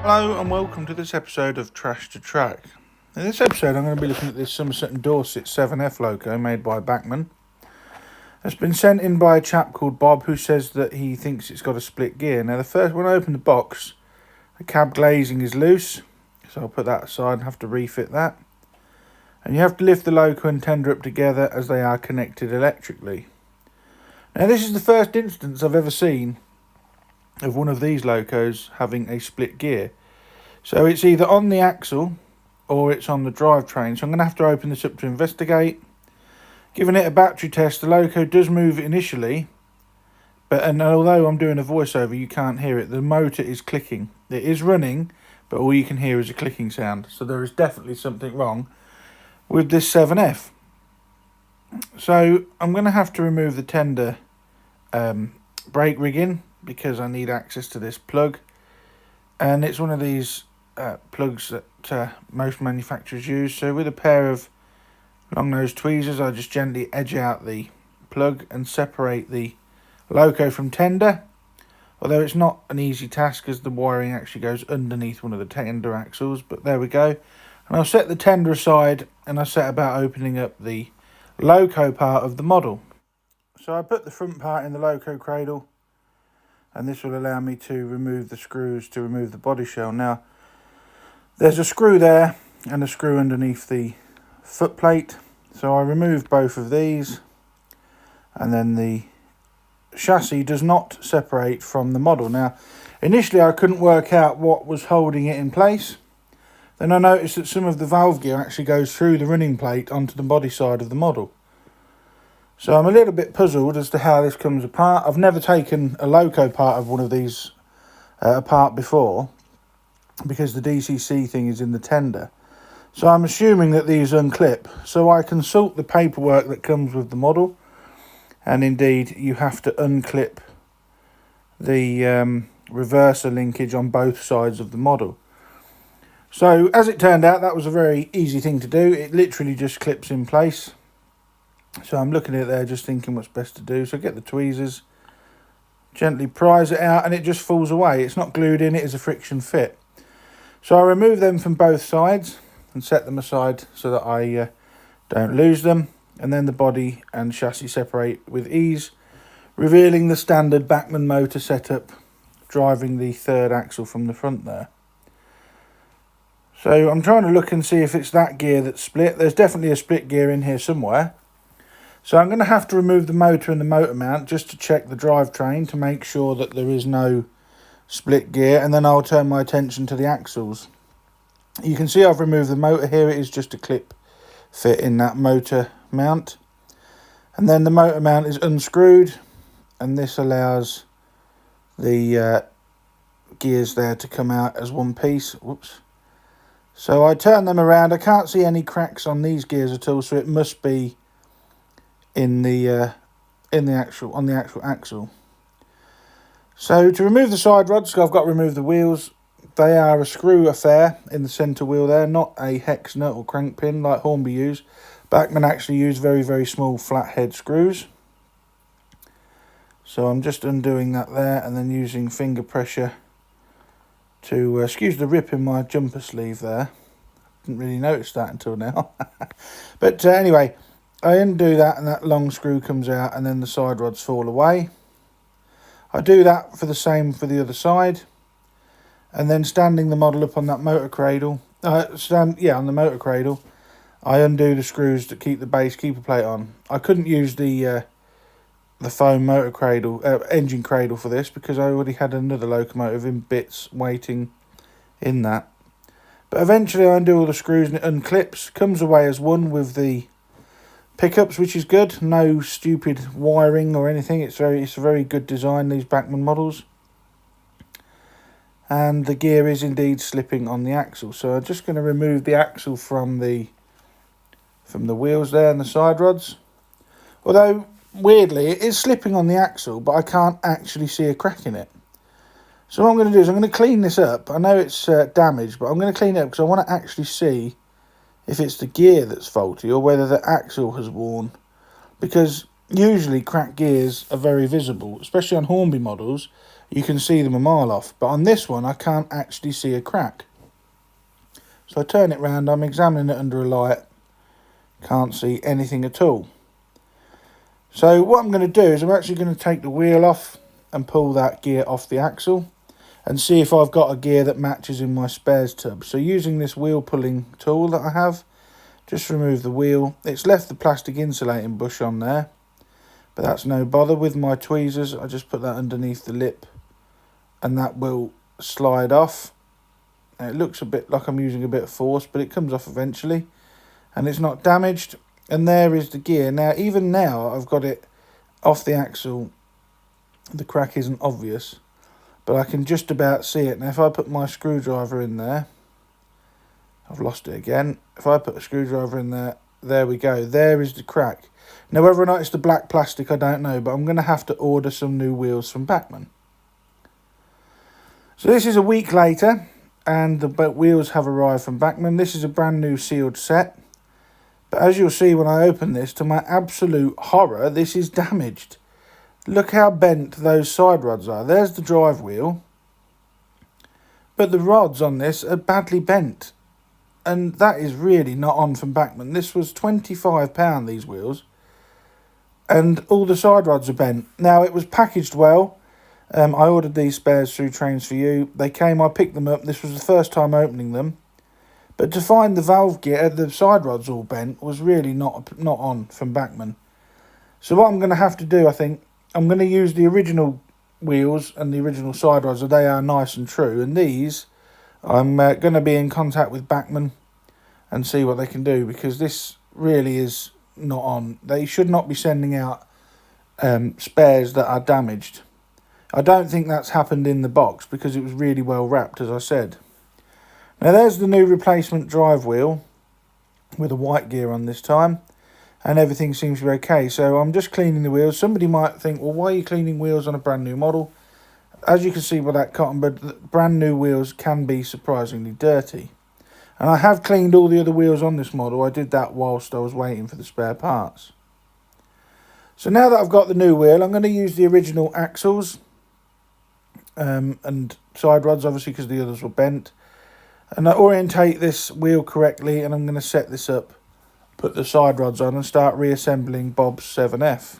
Hello and welcome to this episode of Trash to Track. In this episode I'm going to be looking at this Somerset and Dorset 7F loco made by Bachmann. It's been sent in by a chap called Bob who says that he thinks it's got a split gear. Now when I open the box, the cab glazing is loose, so I'll put that aside and have to refit that. And you have to lift the loco and tender up together as they are connected electrically. Now this is the first instance I've ever seen of one of these locos having a split gear. So it's either on the axle or it's on the drivetrain. So I'm going to have to open this up to investigate. Giving it a battery test, the loco does move initially, and although I'm doing a voiceover you can't hear it. The motor is clicking. It is running, but all you can hear is a clicking sound. So there is definitely something wrong with this 7F. So I'm going to have to remove the tender brake rigging, because I need access to this plug, and it's one of these plugs that most manufacturers use. So with a pair of long nose tweezers I just gently edge out the plug and separate the loco from tender, although it's not an easy task as the wiring actually goes underneath one of the tender axles, but there we go. And I'll set the tender aside and I set about opening up the loco part of the model. So I put the front part in the loco cradle, and this will allow me to remove the screws to remove the body shell. Now, there's a screw there and a screw underneath the foot plate. So I removed both of these, and then the chassis does not separate from the model. Now, initially I couldn't work out what was holding it in place. Then I noticed that some of the valve gear actually goes through the running plate onto the body side of the model. So I'm a little bit puzzled as to how this comes apart. I've never taken a loco part of one of these apart before, because the DCC thing is in the tender. So I'm assuming that these unclip. So I consult the paperwork that comes with the model, and indeed you have to unclip the reverser linkage on both sides of the model. So as it turned out, that was a very easy thing to do. It literally just clips in place. So I'm looking at it there, just thinking what's best to do. So get the tweezers, gently prise it out, and it just falls away. It's not glued in, it is a friction fit. So I remove them from both sides and set them aside so that I don't lose them. And then the body and chassis separate with ease, revealing the standard Bachmann motor setup, driving the third axle from the front there. So I'm trying to look and see if it's that gear that's split. There's definitely a split gear in here somewhere. So I'm going to have to remove the motor and the motor mount just to check the drivetrain to make sure that there is no split gear, and then I'll turn my attention to the axles. You can see I've removed the motor here. It is just a clip fit in that motor mount. And then the motor mount is unscrewed, and this allows the gears there to come out as one piece. Whoops. So I turn them around. I can't see any cracks on these gears at all, so it must be on the actual axle. So to remove the side rods, I've got to remove the wheels. They are a screw affair in the centre wheel there, not a hex nut or crank pin like Hornby used. Bachmann actually used very, very small flathead screws. So I'm just undoing that there and then using finger pressure to excuse the rip in my jumper sleeve there. Didn't really notice that until now. But anyway, I undo that and that long screw comes out, and then the side rods fall away. I do that for the same for the other side, and then standing the model up on that motor cradle, on the motor cradle, I undo the screws that keep the base keeper plate on. I couldn't use the foam motor cradle, engine cradle for this, because I already had another locomotive in bits waiting in that. But eventually I undo all the screws and it unclips, comes away as one with the pickups, which is good. No stupid wiring or anything. It's a very good design, these Bachmann models. And the gear is indeed slipping on the axle. So I'm just going to remove the axle from the wheels there and the side rods. Although weirdly it is slipping on the axle, but I can't actually see a crack in it. So what I'm going to do is I'm going to clean this up. I know it's damaged, but I'm going to clean it up because I want to actually see if it's the gear that's faulty or whether the axle has worn. Because usually cracked gears are very visible, especially on Hornby models. You can see them a mile off, but on this one I can't actually see a crack. So I turn it round, I'm examining it under a light, can't see anything at all. So what I'm going to do is I'm actually going to take the wheel off and pull that gear off the axle and see if I've got a gear that matches in my spares tub. So using this wheel pulling tool that I have, just remove the wheel. It's left the plastic insulating bush on there, but that's no bother. With my tweezers, I just put that underneath the lip and that will slide off. And it looks a bit like I'm using a bit of force, but it comes off eventually and it's not damaged. And there is the gear. Now, even now, I've got it off the axle. The crack isn't obvious, but I can just about see it. Now, if I put my screwdriver in there, I've lost it again. If I put a screwdriver in there, there we go. There is the crack. Now, whether or not it's the black plastic, I don't know, but I'm going to have to order some new wheels from Bachmann. So this is a week later, and the wheels have arrived from Bachmann. This is a brand new sealed set. But as you'll see when I open this, to my absolute horror, this is damaged. Look how bent those side rods are. There's the drive wheel. But the rods on this are badly bent. And that is really not on from Bachmann. This was £25, these wheels. And all the side rods are bent. Now, it was packaged well. I ordered these spares through Trains For You. They came, I picked them up. This was the first time opening them. But to find the valve gear, the side rods all bent, was really not on from Bachmann. So what I'm going to have to do, I think, I'm going to use the original wheels and the original side rods, so they are nice and true. And these, I'm going to be in contact with Bachmann and see what they can do, because this really is not on. They should not be sending out spares that are damaged. I don't think that's happened in the box because it was really well wrapped, as I said. Now there's the new replacement drive wheel with a white gear on this time, and everything seems to be okay. So I'm just cleaning the wheels. Somebody might think, well, why are you cleaning wheels on a brand new model? As you can see by that cotton bud, brand new wheels can be surprisingly dirty. And I have cleaned all the other wheels on this model. I did that whilst I was waiting for the spare parts. So now that I've got the new wheel, I'm going to use the original axles and side rods, obviously, because the others were bent. And I orientate this wheel correctly, and I'm going to set this up, put the side rods on and start reassembling Bob's 7F.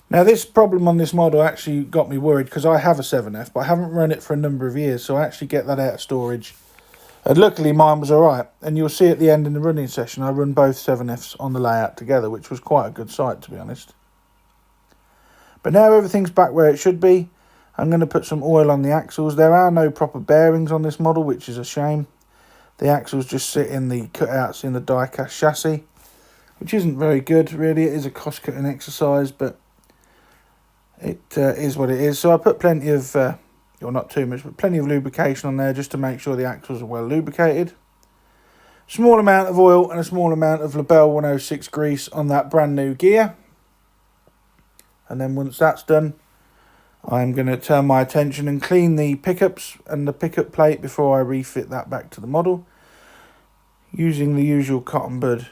Now this problem on this model actually got me worried because I have a 7F, but I haven't run it for a number of years, so I actually get that out of storage. And luckily mine was alright, and you'll see at the end in the running session I run both 7Fs on the layout together, which was quite a good sight, to be honest. But now everything's back where it should be. I'm going to put some oil on the axles. There are no proper bearings on this model, which is a shame. The axles just sit in the cutouts in the die-cast chassis, which isn't very good, really. It is a cost-cutting exercise, but it is what it is. So I put plenty of, well, not too much, but plenty of lubrication on there just to make sure the axles are well lubricated. Small amount of oil and a small amount of Labelle 106 grease on that brand new gear. And then once that's done, I'm going to turn my attention and clean the pickups and the pickup plate before I refit that back to the model, using the usual cotton bud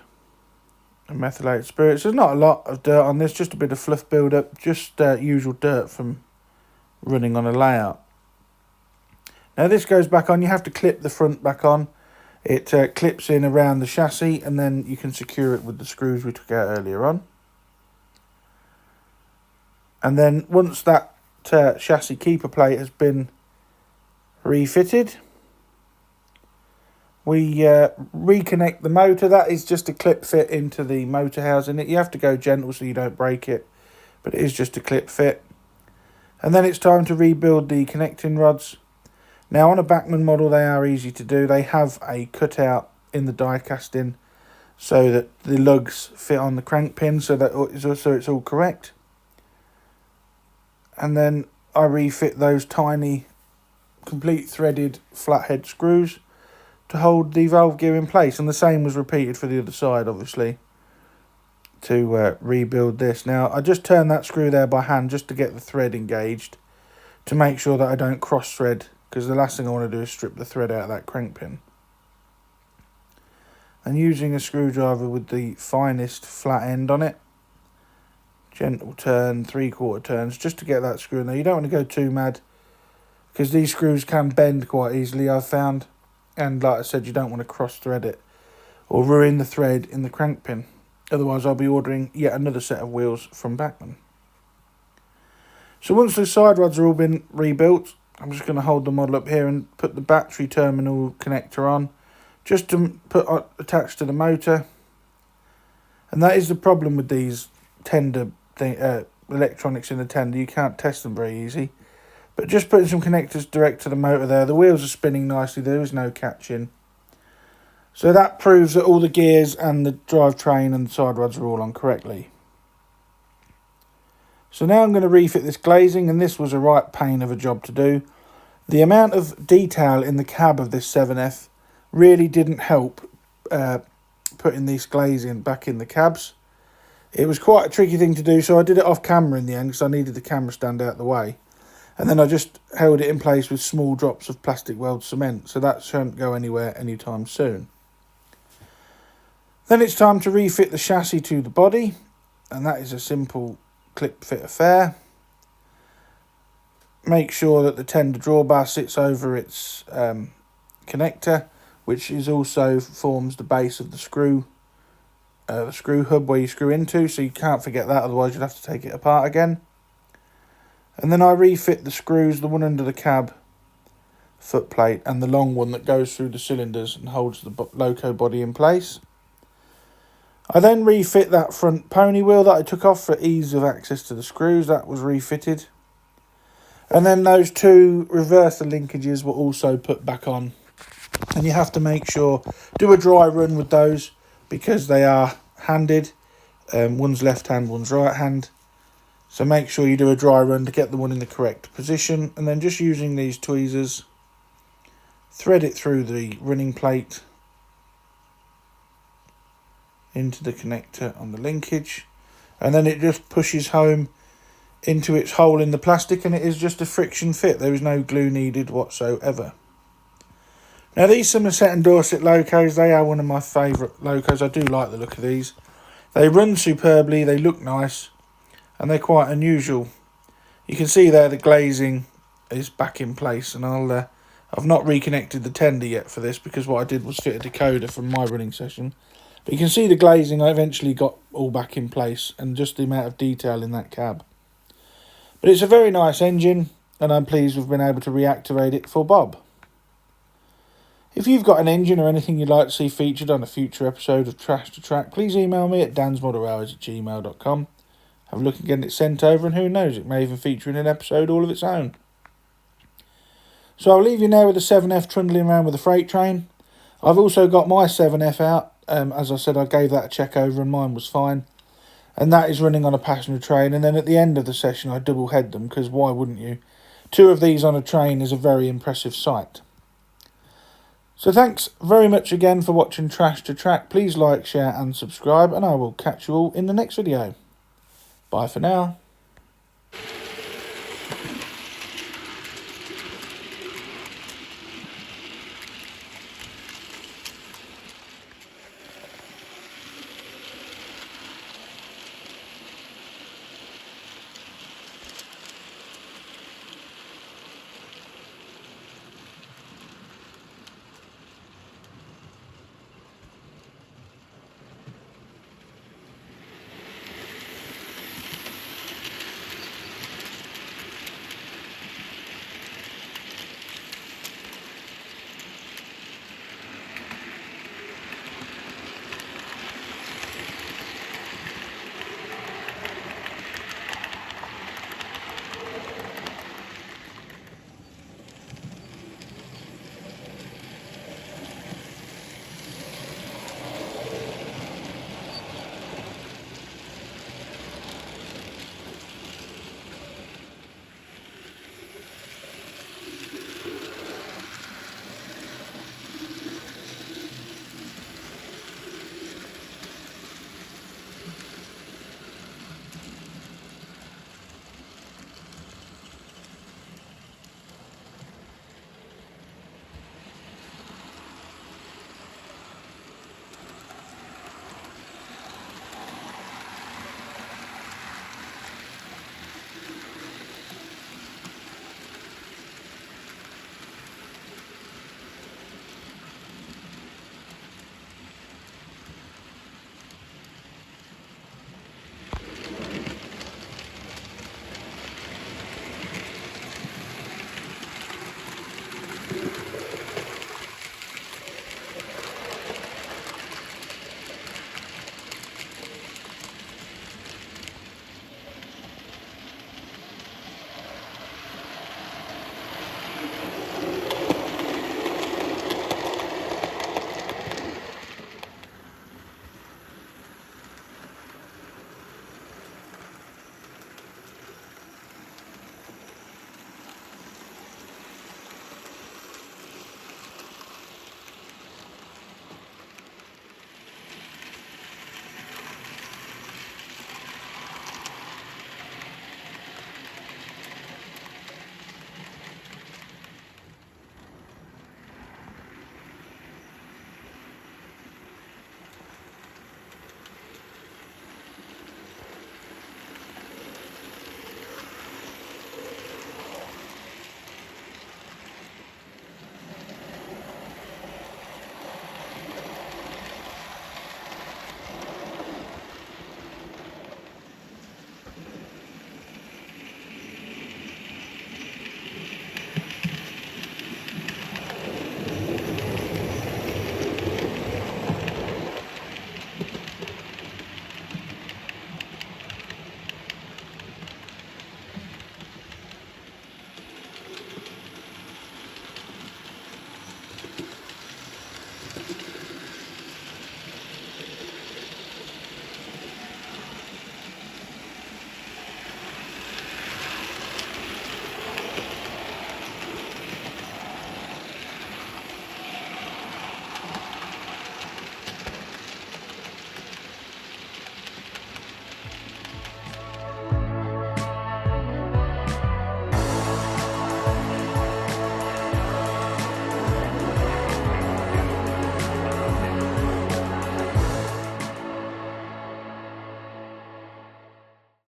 and methylated spirits. There's not a lot of dirt on this, just a bit of fluff build-up, just usual dirt from running on a layout. Now this goes back on. You have to clip the front back on. It clips in around the chassis, and then you can secure it with the screws we took out earlier on. And then once that chassis keeper plate has been refitted, we reconnect the motor. That is just a clip fit into the motor housing. You have to go gentle so you don't break it, but it is just a clip fit. And then it's time to rebuild the connecting rods. Now on a Bachmann model they are easy to do. They have a cutout in the die casting so that the lugs fit on the crank pin, so it's all correct. And then I refit those tiny, complete threaded flathead screws to hold the valve gear in place. And the same was repeated for the other side, obviously, to rebuild this. Now, I just turned that screw there by hand just to get the thread engaged, to make sure that I don't cross-thread, because the last thing I want to do is strip the thread out of that crank pin. And using a screwdriver with the finest flat end on it, gentle turn, 3/4 turns, just to get that screw in there. You don't want to go too mad, because these screws can bend quite easily, I've found. And like I said, you don't want to cross thread it or ruin the thread in the crank pin. Otherwise I'll be ordering yet another set of wheels from Bachmann. So once the side rods are all been rebuilt, I'm just going to hold the model up here and put the battery terminal connector on, just to put attached to the motor. And that is the problem with these tender electronics in the tender. You can't test them very easy. But just putting some connectors direct to the motor there. The wheels are spinning nicely. There is no catching. So that proves that all the gears and the drivetrain and the side rods are all on correctly. So now I'm going to refit this glazing, and this was a right pain of a job to do. The amount of detail in the cab of this 7F really didn't help putting this glazing back in the cabs. It was quite a tricky thing to do, so I did it off camera in the end because I needed the camera stand out the way. And then I just held it in place with small drops of plastic weld cement, so that shouldn't go anywhere anytime soon. Then it's time to refit the chassis to the body, and that is a simple clip fit affair. Make sure that the tender drawbar sits over its connector, which is also forms the base of the screw hub where you screw into, so you can't forget that, otherwise you'd have to take it apart again. And then I refit the screws, the one under the cab foot plate and the long one that goes through the cylinders and holds the loco body in place. I then refit that front pony wheel that I took off for ease of access to the screws. That was refitted. And then those two reverser linkages were also put back on. And you have to make sure, do a dry run with those because they are handed. One's left hand, one's right hand. So make sure you do a dry run to get the one in the correct position. And then just using these tweezers, thread it through the running plate into the connector on the linkage, and then it just pushes home into its hole in the plastic, and it is just a friction fit. There is no glue needed whatsoever. Now these Somerset and Dorset locos, they are one of my favourite locos. I do like the look of these. They run superbly, they look nice, and they're quite unusual. You can see there the glazing is back in place, and I've not reconnected the tender yet for this because what I did was fit a decoder from my running session. But you can see the glazing I eventually got all back in place, and just the amount of detail in that cab. But it's a very nice engine, and I'm pleased we've been able to reactivate it for Bob. If you've got an engine or anything you'd like to see featured on a future episode of Trash to Track, please email me at dansmodelrailways@gmail.com. Have a look and get it sent over, and who knows, it may even feature in an episode all of its own. So I'll leave you now with the 7F trundling around with the freight train. I've also got my 7F out. As I said, I gave that a check over and mine was fine. And that is running on a passenger train. And then at the end of the session, I double head them, because why wouldn't you? 2 of these on a train is a very impressive sight. So thanks very much again for watching Trash to Track. Please like, share and subscribe, and I will catch you all in the next video. Bye for now.